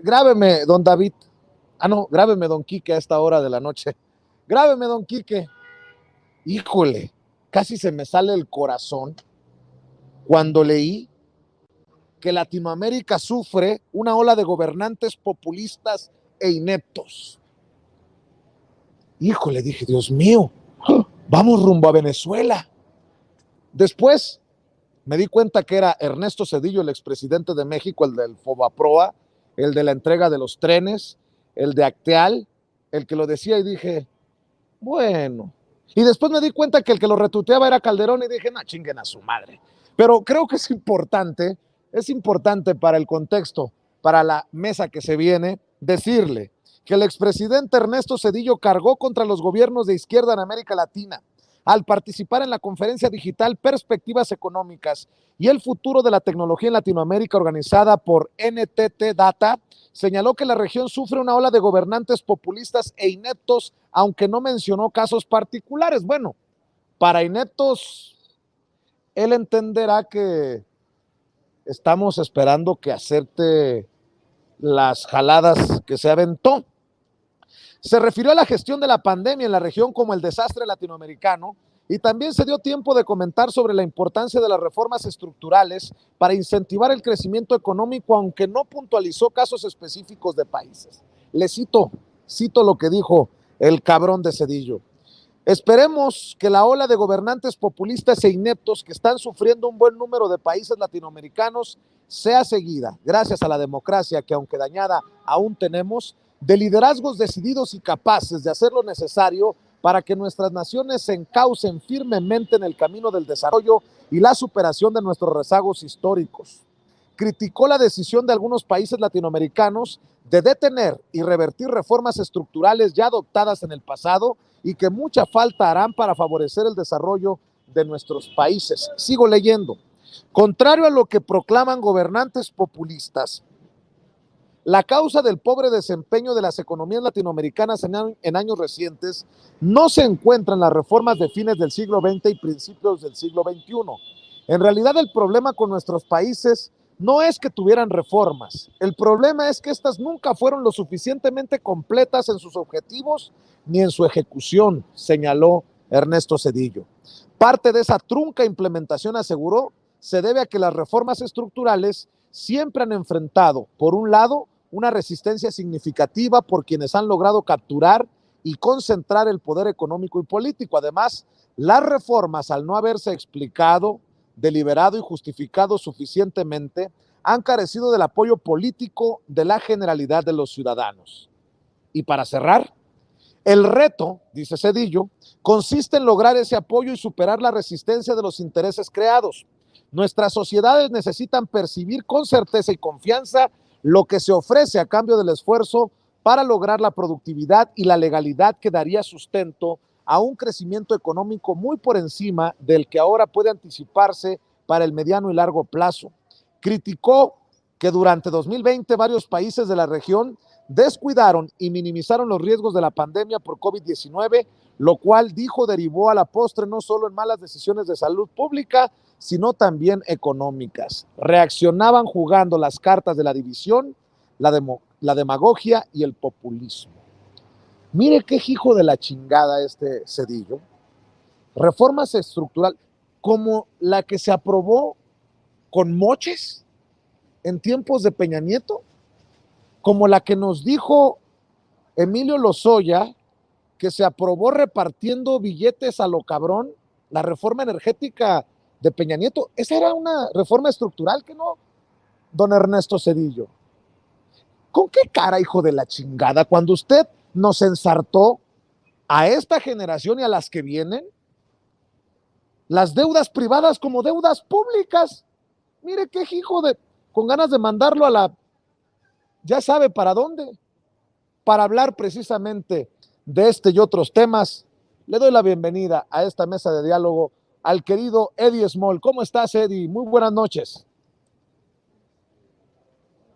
Grábeme, don David. Ah, no, grábeme, don Quique, a esta hora de la noche. Grábeme, don Quique. Híjole, casi se me sale el corazón cuando leí que Latinoamérica sufre una ola de gobernantes populistas e ineptos. Híjole, dije, Dios mío, vamos rumbo a Venezuela. Después me di cuenta que era Ernesto Zedillo, el expresidente de México, el del Fobaproa, el de la entrega de los trenes, el de Acteal, el que lo decía, y dije, bueno. Y después me di cuenta que el que lo retuiteaba era Calderón y dije, no, chinguen a su madre. Pero creo que es importante para el contexto, para la mesa que se viene, decirle que el expresidente Ernesto Zedillo cargó contra los gobiernos de izquierda en América Latina al participar en la conferencia digital Perspectivas Económicas y el futuro de la tecnología en Latinoamérica, organizada por NTT Data. Señaló que la región sufre una ola de gobernantes populistas e ineptos, aunque no mencionó casos particulares. Bueno, para ineptos, él entenderá que estamos esperando que acepte las jaladas que se aventó. Se refirió a la gestión de la pandemia en la región como el desastre latinoamericano y también se dio tiempo de comentar sobre la importancia de las reformas estructurales para incentivar el crecimiento económico, aunque no puntualizó casos específicos de países. Le cito lo que dijo el cabrón de Zedillo. Esperemos que la ola de gobernantes populistas e ineptos que están sufriendo un buen número de países latinoamericanos sea seguida, gracias a la democracia que, aunque dañada, aún tenemos, de liderazgos decididos y capaces de hacer lo necesario para que nuestras naciones se encaucen firmemente en el camino del desarrollo y la superación de nuestros rezagos históricos. Criticó la decisión de algunos países latinoamericanos de detener y revertir reformas estructurales ya adoptadas en el pasado y que mucha falta harán para favorecer el desarrollo de nuestros países. Sigo leyendo. Contrario a lo que proclaman gobernantes populistas, la causa del pobre desempeño de las economías latinoamericanas en años recientes no se encuentra en las reformas de fines del siglo XX y principios del siglo XXI. En realidad, el problema con nuestros países no es que tuvieran reformas. El problema es que estas nunca fueron lo suficientemente completas en sus objetivos ni en su ejecución, señaló Ernesto Zedillo. Parte de esa trunca implementación, aseguró, se debe a que las reformas estructurales siempre han enfrentado, por un lado, una resistencia significativa por quienes han logrado capturar y concentrar el poder económico y político. Además, las reformas, al no haberse explicado, deliberado y justificado suficientemente, han carecido del apoyo político de la generalidad de los ciudadanos. Y para cerrar, el reto, dice Zedillo, consiste en lograr ese apoyo y superar la resistencia de los intereses creados. Nuestras sociedades necesitan percibir con certeza y confianza lo que se ofrece a cambio del esfuerzo para lograr la productividad y la legalidad que daría sustento a un crecimiento económico muy por encima del que ahora puede anticiparse para el mediano y largo plazo. Criticó que durante 2020 varios países de la región descuidaron y minimizaron los riesgos de la pandemia por COVID-19, lo cual, dijo, derivó a la postre no solo en malas decisiones de salud pública, sino también económicas. Reaccionaban jugando las cartas de la división, la demagogia y el populismo. Mire qué hijo de la chingada este Zedillo. Reformas estructurales como la que se aprobó con moches en tiempos de Peña Nieto, como la que nos dijo Emilio Lozoya, que se aprobó repartiendo billetes a lo cabrón, la reforma energética de Peña Nieto. Esa era una reforma estructural, que no, don Ernesto Zedillo. ¿Con qué cara, hijo de la chingada, cuando usted nos ensartó a esta generación y a las que vienen, las deudas privadas como deudas públicas? Mire qué hijo de, con ganas de mandarlo a la, ya sabe para dónde. Para hablar precisamente de este y otros temas, le doy la bienvenida a esta mesa de diálogo al querido Eddie Small. ¿Cómo estás, Eddie? Muy buenas noches.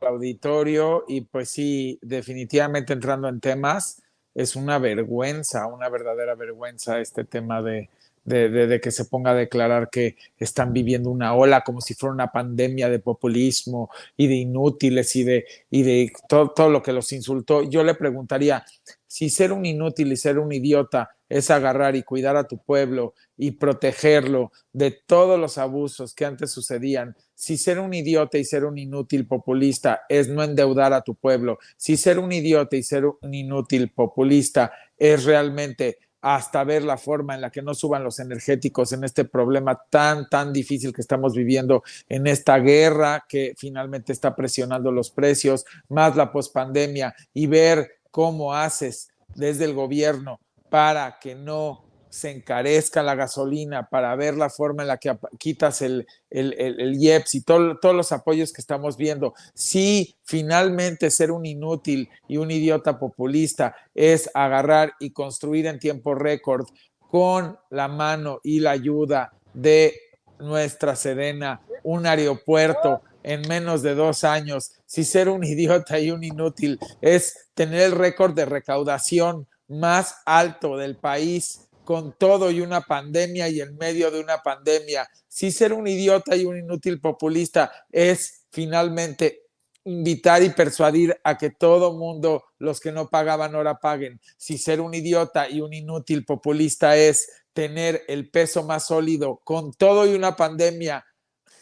Auditorio, y pues sí, definitivamente entrando en temas, es una vergüenza, una verdadera vergüenza este tema de de que se ponga a declarar que están viviendo una ola como si fuera una pandemia de populismo y de inútiles y de todo lo que los insultó. Yo le preguntaría, si ser un inútil y ser un idiota es agarrar y cuidar a tu pueblo y protegerlo de todos los abusos que antes sucedían, si ser un idiota y ser un inútil populista es no endeudar a tu pueblo, si ser un idiota y ser un inútil populista es realmente hasta ver la forma en la que no suban los energéticos en este problema tan difícil que estamos viviendo, en esta guerra que finalmente está presionando los precios, más la pospandemia, y ver cómo haces desde el gobierno para que no se encarezca la gasolina, para ver la forma en la que quitas el IEPS y todos los apoyos que estamos viendo. Si finalmente ser un inútil y un idiota populista es agarrar y construir en tiempo récord con la mano y la ayuda de nuestra Sedena un aeropuerto en menos de 2 años, si ser un idiota y un inútil es tener el récord de recaudación más alto del país con todo y una pandemia y en medio de una pandemia, si ser un idiota y un inútil populista es finalmente invitar y persuadir a que todo mundo, los que no pagaban ahora paguen, si ser un idiota y un inútil populista es tener el peso más sólido con todo y una pandemia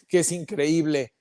que es increíble,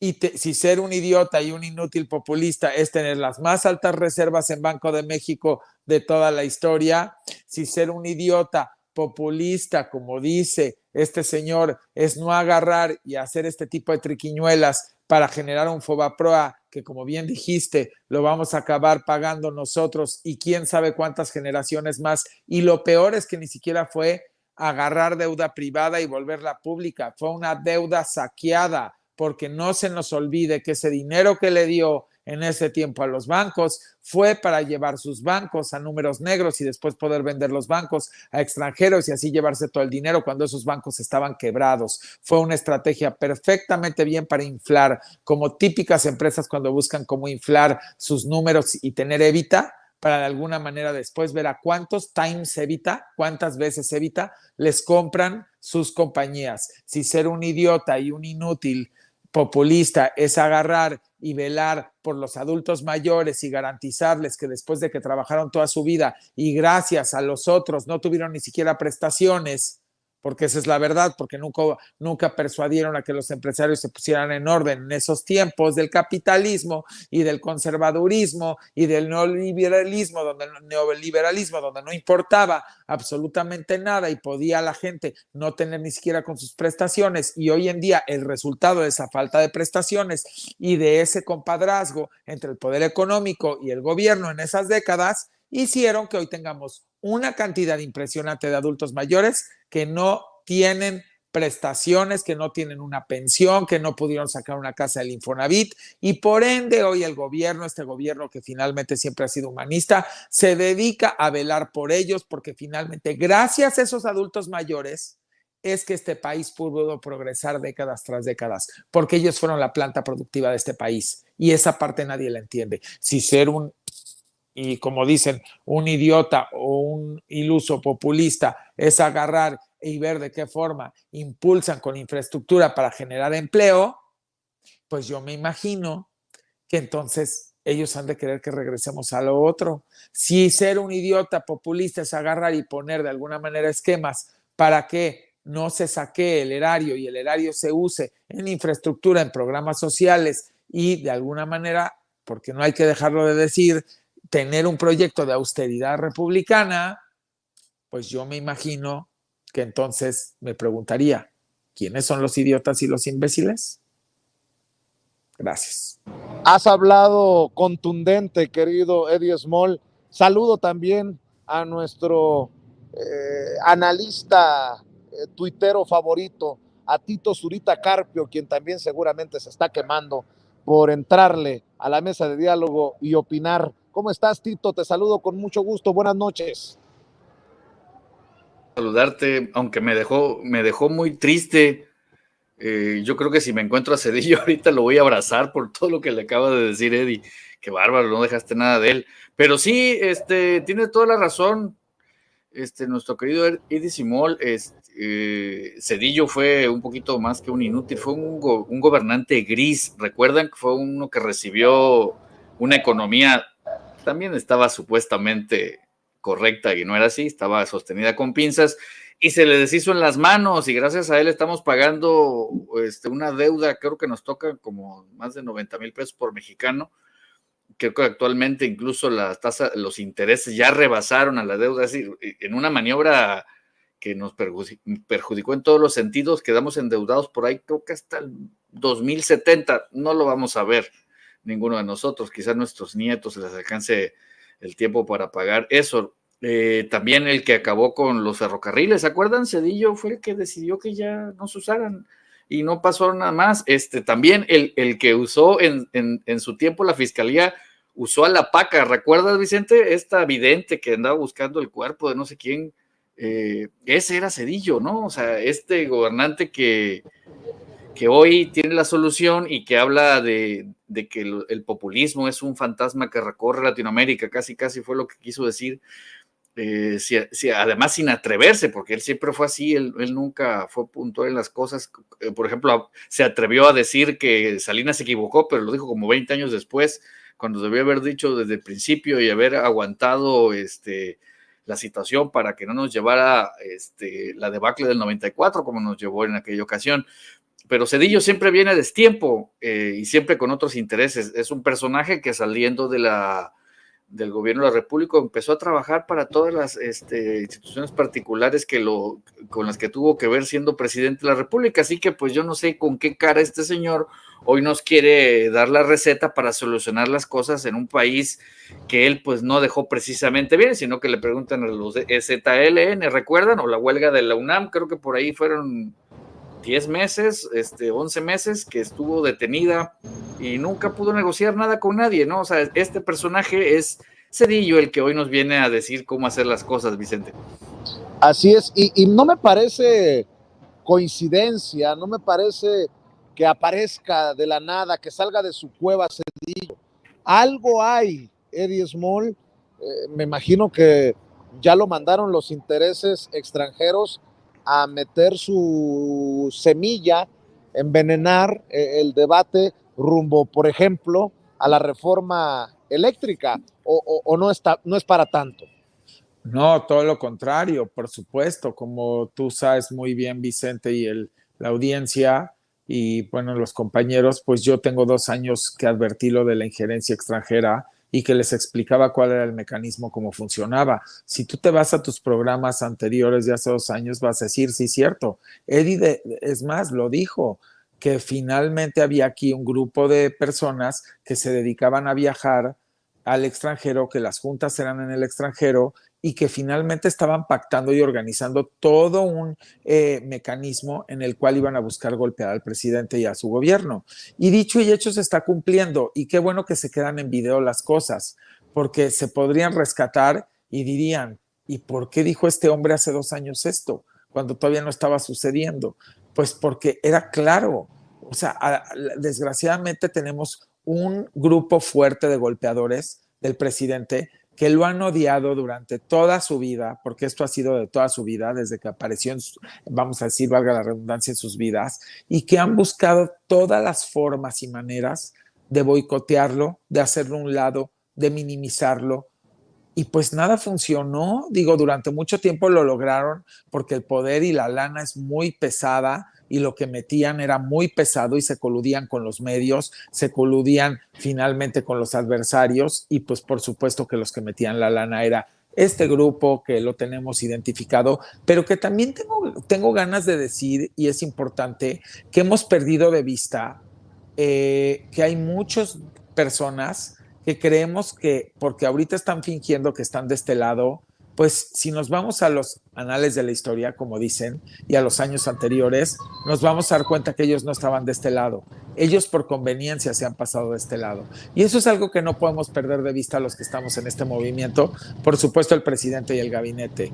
y si ser un idiota y un inútil populista es tener las más altas reservas en Banco de México de toda la historia, si ser un idiota populista, como dice este señor, es no agarrar y hacer este tipo de triquiñuelas para generar un Fobaproa que, como bien dijiste, lo vamos a acabar pagando nosotros y quién sabe cuántas generaciones más. Y lo peor es que ni siquiera fue agarrar deuda privada y volverla pública, fue una deuda saqueada, porque no se nos olvide que ese dinero que le dio en ese tiempo a los bancos fue para llevar sus bancos a números negros y después poder vender los bancos a extranjeros y así llevarse todo el dinero cuando esos bancos estaban quebrados. Fue una estrategia perfectamente bien para inflar, como típicas empresas cuando buscan cómo inflar sus números y tener evita, para de alguna manera después ver a cuántos times evita, cuántas veces evita, les compran sus compañías. Si ser un idiota y un inútil populista es agarrar y velar por los adultos mayores y garantizarles que después de que trabajaron toda su vida y gracias a los otros no tuvieron ni siquiera prestaciones, porque esa es la verdad, porque nunca persuadieron a que los empresarios se pusieran en orden en esos tiempos del capitalismo y del conservadurismo y del neoliberalismo, donde no importaba absolutamente nada y podía la gente no tener ni siquiera con sus prestaciones. Y hoy en día el resultado de esa falta de prestaciones y de ese compadrazgo entre el poder económico y el gobierno en esas décadas hicieron que hoy tengamos una cantidad impresionante de adultos mayores que no tienen prestaciones, que no tienen una pensión, que no pudieron sacar una casa del Infonavit y por ende hoy el gobierno, este gobierno que finalmente siempre ha sido humanista, se dedica a velar por ellos porque finalmente gracias a esos adultos mayores es que este país pudo progresar décadas tras décadas, porque ellos fueron la planta productiva de este país y esa parte nadie la entiende. Si ser y como dicen, un idiota o un iluso populista es agarrar y ver de qué forma impulsan con infraestructura para generar empleo, pues yo me imagino que entonces ellos han de querer que regresemos a lo otro. Si ser un idiota populista es agarrar y poner de alguna manera esquemas para que no se saquee el erario y el erario se use en infraestructura, en programas sociales y de alguna manera, porque no hay que dejarlo de decir, tener un proyecto de austeridad republicana, pues yo me imagino que entonces me preguntaría, ¿quiénes son los idiotas y los imbéciles? Gracias. Has hablado contundente, querido Eddie Small. Saludo también a nuestro analista tuitero favorito, a Tito Zurita Carpio, quien también seguramente se está quemando por entrarle a la mesa de diálogo y opinar. ¿Cómo estás, Tito? Te saludo con mucho gusto. Buenas noches. Saludarte, aunque me dejó muy triste. Yo creo que si me encuentro a Cedillo ahorita lo voy a abrazar por todo lo que le acaba de decir Eddie. Qué bárbaro, no dejaste nada de él. Pero sí, tiene toda la razón. nuestro querido Eddie Simol, Zedillo fue un poquito más que un inútil, fue un gobernante gris. Recuerdan que fue uno que recibió una economía, también estaba supuestamente correcta y no era así, estaba sostenida con pinzas y se le deshizo en las manos, y gracias a él estamos pagando una deuda, creo que nos toca como más de 90,000 pesos por mexicano. Creo que actualmente incluso las tasas, los intereses ya rebasaron a la deuda, es decir, en una maniobra que nos perjudicó en todos los sentidos, quedamos endeudados por ahí, creo que hasta el 2070, no lo vamos a ver ninguno de nosotros, quizás nuestros nietos les alcance el tiempo para pagar eso. También el que acabó con los ferrocarriles, ¿se acuerdan? Zedillo fue el que decidió que ya no se usaran y no pasó nada más. También el que usó en su tiempo la fiscalía, usó a la PACA, ¿recuerdas, Vicente? Esta vidente que andaba buscando el cuerpo de no sé quién, ese era Zedillo, ¿no? O sea, gobernante que hoy tiene la solución y que habla de que el populismo es un fantasma que recorre Latinoamérica, casi fue lo que quiso decir. Además sin atreverse, porque él siempre fue así, él nunca fue puntual en las cosas. Por ejemplo, se atrevió a decir que Salinas se equivocó, pero lo dijo como 20 años después, cuando debió haber dicho desde el principio y haber aguantado la situación para que no nos llevara la debacle del 94 como nos llevó en aquella ocasión. Pero Zedillo siempre viene a destiempo y siempre con otros intereses. Es un personaje que saliendo del gobierno de la República empezó a trabajar para todas las instituciones particulares con las que tuvo que ver siendo presidente de la República. Así que pues yo no sé con qué cara este señor hoy nos quiere dar la receta para solucionar las cosas en un país que él pues no dejó precisamente bien, sino que le preguntan a los de EZLN, ¿recuerdan? O la huelga de la UNAM, creo que por ahí fueron 10 meses, 11 meses que estuvo detenida y nunca pudo negociar nada con nadie, ¿no? O sea, este personaje es Zedillo el que hoy nos viene a decir cómo hacer las cosas, Vicente. Así es, y no me parece coincidencia, no me parece que aparezca de la nada, que salga de su cueva Zedillo. Algo hay, Eddie Small, me imagino que ya lo mandaron los intereses extranjeros a meter su semilla, envenenar el debate rumbo, por ejemplo, a la reforma eléctrica, o no es para tanto. No, todo lo contrario, por supuesto, como tú sabes muy bien, Vicente, y la audiencia y bueno, los compañeros, pues yo tengo 2 años que advertí lo de la injerencia extranjera y que les explicaba cuál era el mecanismo, cómo funcionaba. Si tú te vas a tus programas anteriores de hace 2 años, vas a decir, sí, cierto. Eddie, es más, lo dijo, que finalmente había aquí un grupo de personas que se dedicaban a viajar al extranjero, que las juntas eran en el extranjero y que finalmente estaban pactando y organizando todo un mecanismo en el cual iban a buscar golpear al presidente y a su gobierno. Y dicho y hecho se está cumpliendo, y qué bueno que se quedan en video las cosas, porque se podrían rescatar y dirían, ¿y por qué dijo este hombre hace 2 años esto, cuando todavía no estaba sucediendo? Pues porque era claro. O sea, desgraciadamente tenemos un grupo fuerte de golpeadores del presidente que lo han odiado durante toda su vida, porque esto ha sido de toda su vida, desde que apareció, vamos a decir, valga la redundancia, en sus vidas, y que han buscado todas las formas y maneras de boicotearlo, de hacerlo a un lado, de minimizarlo, y pues nada funcionó. Digo, durante mucho tiempo lo lograron porque el poder y la lana es muy pesada y lo que metían era muy pesado y se coludían con los medios, se coludían finalmente con los adversarios y pues por supuesto que los que metían la lana era este grupo que lo tenemos identificado, pero que también tengo ganas de decir, y es importante, que hemos perdido de vista que hay muchas personas que creemos que porque ahorita están fingiendo que están de este lado, pues si nos vamos a los anales de la historia, como dicen, y a los años anteriores, nos vamos a dar cuenta que ellos no estaban de este lado. Ellos por conveniencia se han pasado de este lado. Y eso es algo que no podemos perder de vista los que estamos en este movimiento. Por supuesto, el presidente y el gabinete.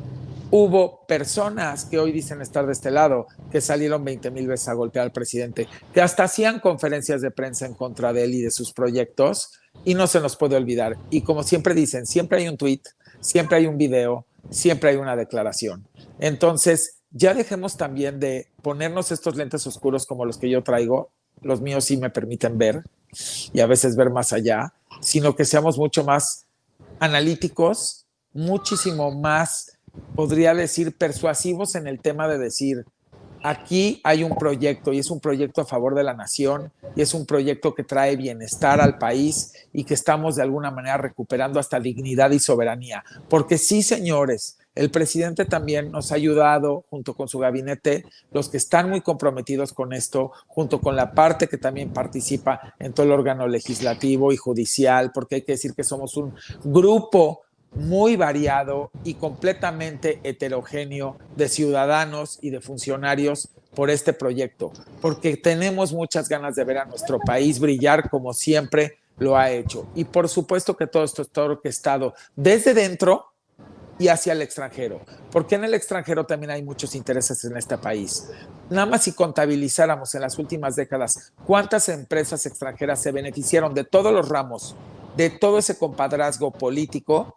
Hubo personas que hoy dicen estar de este lado, que salieron 20,000 veces a golpear al presidente, que hasta hacían conferencias de prensa en contra de él y de sus proyectos, y no se nos puede olvidar. Y como siempre dicen, siempre hay un tweet, siempre hay un video, siempre hay una declaración. Entonces, ya dejemos también de ponernos estos lentes oscuros como los que yo traigo, los míos sí me permiten ver y a veces ver más allá, sino que seamos mucho más analíticos, muchísimo más, podría decir, persuasivos en el tema de decir, aquí hay un proyecto y es un proyecto a favor de la nación y es un proyecto que trae bienestar al país y que estamos de alguna manera recuperando hasta dignidad y soberanía. Porque sí, señores, el presidente también nos ha ayudado junto con su gabinete, los que están muy comprometidos con esto, junto con la parte que también participa en todo el órgano legislativo y judicial, porque hay que decir que somos un grupo muy variado y completamente heterogéneo de ciudadanos y de funcionarios por este proyecto, porque tenemos muchas ganas de ver a nuestro país brillar como siempre lo ha hecho. Y por supuesto que todo esto está orquestado desde dentro y hacia el extranjero, porque en el extranjero también hay muchos intereses en este país. Nada más si contabilizáramos en las últimas décadas cuántas empresas extranjeras se beneficiaron de todos los ramos, de todo ese compadrazgo político,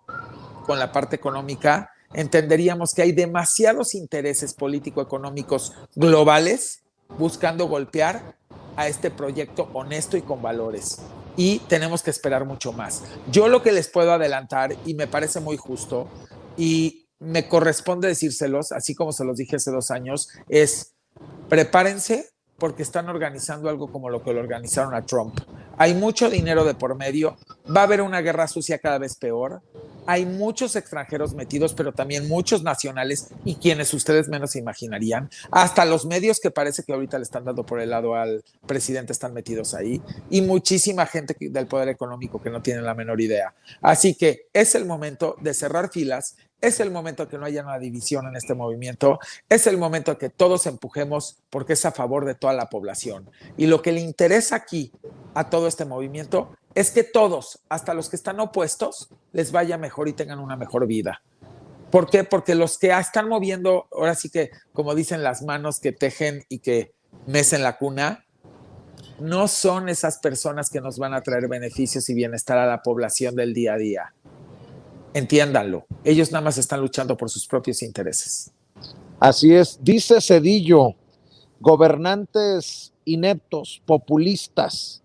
con la parte económica, entenderíamos que hay demasiados intereses político-económicos globales buscando golpear a este proyecto honesto y con valores. Y tenemos que esperar mucho más. Yo lo que les puedo adelantar, y me parece muy justo, y me corresponde decírselos, así como se los dije hace 2 años, es prepárense porque están organizando algo como lo que lo organizaron a Trump. Hay mucho dinero de por medio, va a haber una guerra sucia cada vez peor, hay muchos extranjeros metidos, pero también muchos nacionales y quienes ustedes menos imaginarían. Hasta los medios que parece que ahorita le están dando por el lado al presidente están metidos ahí y muchísima gente del poder económico que no tienen la menor idea. Así que es el momento de cerrar filas, es el momento de que no haya una división en este movimiento, es el momento de que todos empujemos porque es a favor de toda la población. Y lo que le interesa aquí a todo este movimiento es que todos, hasta los que están opuestos, les vaya mejor y tengan una mejor vida. ¿Por qué? Porque los que están moviendo, ahora sí que, como dicen, las manos que tejen y que mecen la cuna, no son esas personas que nos van a traer beneficios y bienestar a la población del día a día. Entiéndanlo, ellos nada más están luchando por sus propios intereses. Así es, dice Zedillo, gobernantes ineptos, populistas.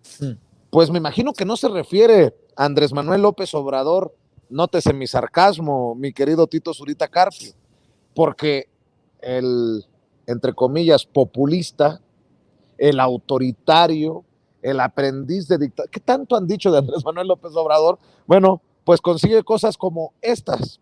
Pues me imagino que no se refiere a Andrés Manuel López Obrador, nótese mi sarcasmo, mi querido Tito Zurita Carpio, porque el, entre comillas, populista, el autoritario, el aprendiz de dictador, ¿qué tanto han dicho de Andrés Manuel López Obrador? Bueno, pues consigue cosas como estas.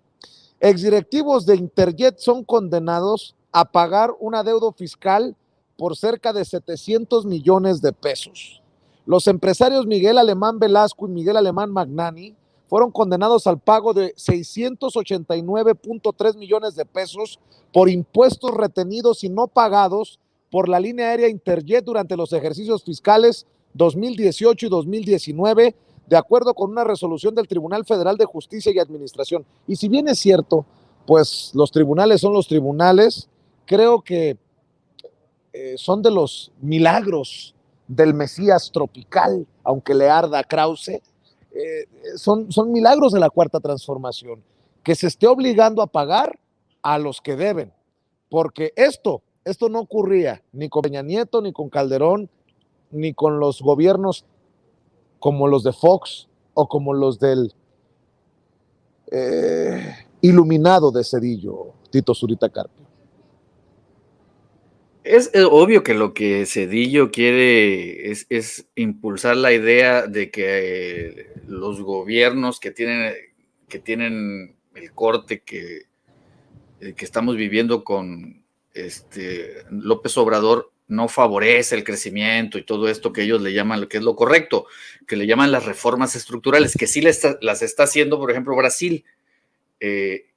Exdirectivos de Interjet son condenados a pagar un adeudo fiscal por cerca de 700 millones de pesos. Los empresarios Miguel Alemán Velasco y Miguel Alemán Magnani fueron condenados al pago de 689.3 millones de pesos por impuestos retenidos y no pagados por la línea aérea Interjet durante los ejercicios fiscales 2018 y 2019, de acuerdo con una resolución del Tribunal Federal de Justicia y Administración. Y si bien es cierto, pues los tribunales son los tribunales, creo que son de los milagros del Mesías tropical, aunque le arda a Krause, son milagros de la Cuarta Transformación, que se esté obligando a pagar a los que deben, porque esto no ocurría ni con Peña Nieto, ni con Calderón, ni con los gobiernos como los de Fox o como los del iluminado de Zedillo, Tito Zurita Carpio. Es obvio que lo que Zedillo quiere es impulsar la idea de que los gobiernos que tienen el corte que estamos viviendo con López Obrador no favorece el crecimiento y todo esto que ellos le llaman, lo que es lo correcto, que le llaman las reformas estructurales, que sí las está haciendo, por ejemplo, Brasil.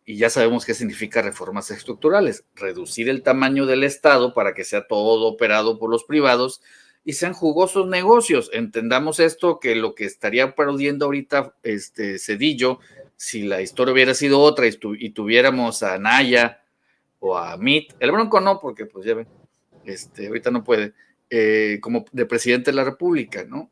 Y ya sabemos qué significa reformas estructurales: reducir el tamaño del Estado para que sea todo operado por los privados y sean jugosos negocios. Entendamos esto, que lo que estaría aplaudiendo ahorita Zedillo, si la historia hubiera sido otra y tuviéramos a Anaya o a Mitt, el Bronco no, porque pues ya ven, ahorita no puede, como de presidente de la República, ¿no?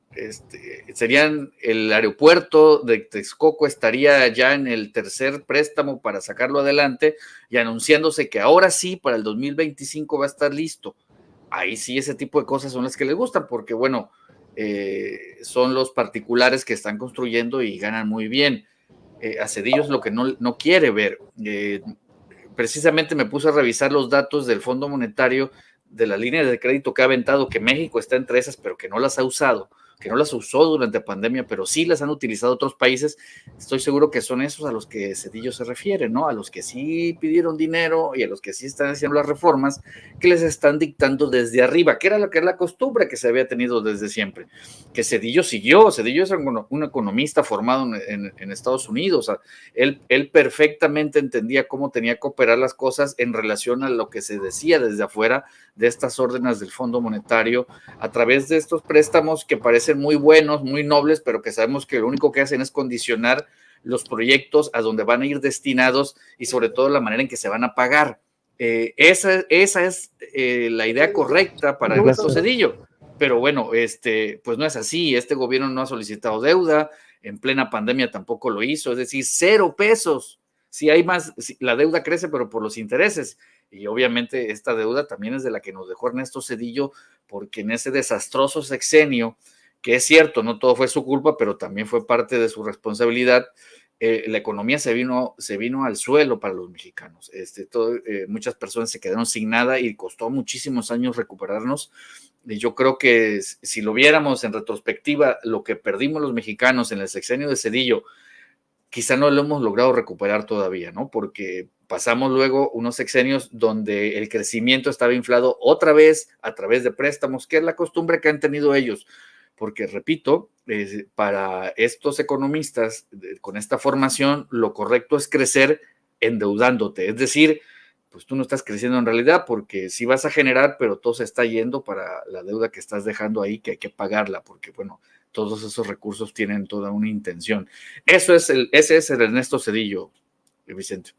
Serían el aeropuerto de Texcoco estaría ya en el tercer préstamo para sacarlo adelante y anunciándose que ahora sí, para el 2025 va a estar listo. Ahí sí, ese tipo de cosas son las que les gustan, porque bueno, son los particulares que están construyendo y ganan muy bien. A Zedillo es lo que no quiere ver. Precisamente me puse a revisar los datos del Fondo Monetario de las líneas de crédito que ha aventado, que México está entre esas, pero que no las ha usado, que no las usó durante la pandemia, pero sí las han utilizado otros países. Estoy seguro que son esos a los que Zedillo se refiere, ¿no? A los que sí pidieron dinero y a los que sí están haciendo las reformas que les están dictando desde arriba, que era lo que es la costumbre que se había tenido desde siempre. Que Zedillo siguió, Zedillo es un economista formado en Estados Unidos, o sea, él perfectamente entendía cómo tenía que operar las cosas en relación a lo que se decía desde afuera de estas órdenes del Fondo Monetario a través de estos préstamos que parecen muy buenos, muy nobles, pero que sabemos que lo único que hacen es condicionar los proyectos a donde van a ir destinados y sobre todo la manera en que se van a pagar. Esa es la idea correcta para Ernesto Zedillo. Pero bueno, pues no es así. Este gobierno no ha solicitado deuda, en plena pandemia tampoco lo hizo, es decir, 0 pesos. Si hay más, la deuda crece, pero por los intereses. Y obviamente esta deuda también es de la que nos dejó Ernesto Zedillo, porque en ese desastroso sexenio, que es cierto, no todo fue su culpa, pero también fue parte de su responsabilidad, la economía se vino al suelo para los mexicanos. Muchas personas se quedaron sin nada y costó muchísimos años recuperarnos. Y yo creo que si lo viéramos en retrospectiva, lo que perdimos los mexicanos en el sexenio de Zedillo, quizá no lo hemos logrado recuperar todavía, ¿no? Porque pasamos luego unos sexenios donde el crecimiento estaba inflado otra vez a través de préstamos, que es la costumbre que han tenido ellos. Porque, repito, para estos economistas con esta formación, lo correcto es crecer endeudándote. Es decir, pues tú no estás creciendo en realidad porque sí vas a generar, pero todo se está yendo para la deuda que estás dejando ahí, que hay que pagarla, porque, bueno, todos esos recursos tienen toda una intención. Ese es el Ernesto Zedillo, Vicente.